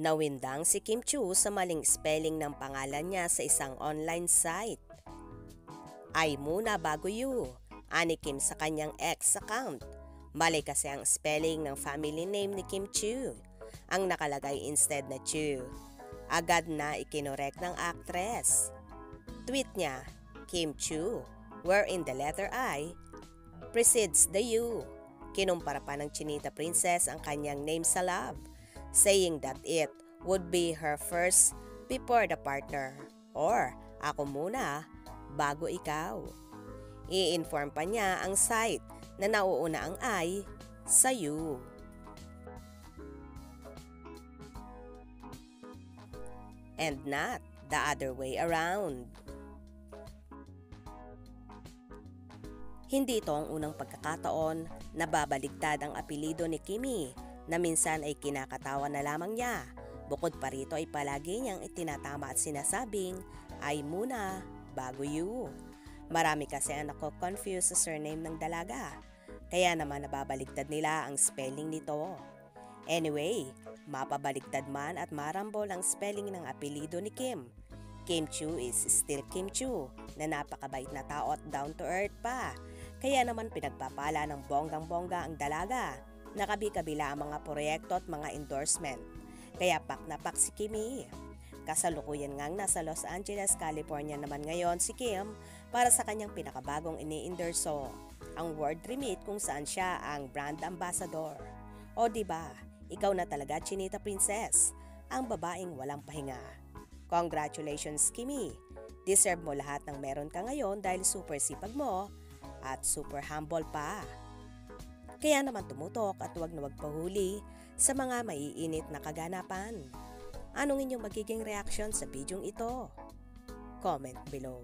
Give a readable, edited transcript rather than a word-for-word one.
Nawindang si Kim Chiu sa maling spelling ng pangalan niya sa isang online site. Ay muna bago you, ani Kim sa kanyang ex account. Mali kasi ang spelling ng family name ni Kim Chiu. Ang nakalagay instead na Chiu. Agad na ikinorek ng actress. Tweet niya, Kim Chiu, wherein the letter I precedes the U. Kinumpara pa ng Chinita Princess ang kanyang name sa love, saying that it would be her first before the partner, or ako muna bago ikaw. I-inform pa niya ang site na nauuna ang I sa you. And not the other way around. Hindi ito ang unang pagkakataon na babaligtad ang apelido ni Kimi, na minsan ay kinakatawa na lamang niya. Bukod pa rito ay palagi niyang itinatama at sinasabing, ay muna, bago you. Marami kasi ang nako-confuse sa surname ng dalaga, kaya naman nababaligtad nila ang spelling nito. Anyway, mapabaligtad man at marambol ang spelling ng apelido ni Kim. Kim Chiu is still Kim Chiu, na napakabait na tao at down to earth pa. Kaya naman pinagpapala ng bonggang-bongga ang dalaga. Nakabi-kabila ang mga proyekto at mga endorsement. Kaya pak na pak si Kimi. Kasalukuyan ngang nasa Los Angeles, California naman ngayon si Kim para sa kanyang pinakabagong ini-endorso, ang World Remit, kung saan siya ang brand ambassador. O diba, ikaw na talaga Chinita Princess, ang babaeng walang pahinga. Congratulations Kimi, deserve mo lahat ng meron ka ngayon dahil super sipag mo at super humble pa. Kaya naman tumutok at huwag na pahuli sa mga maiinit na kaganapan. Anong inyong magiging reaction sa bidyong ito? Comment below.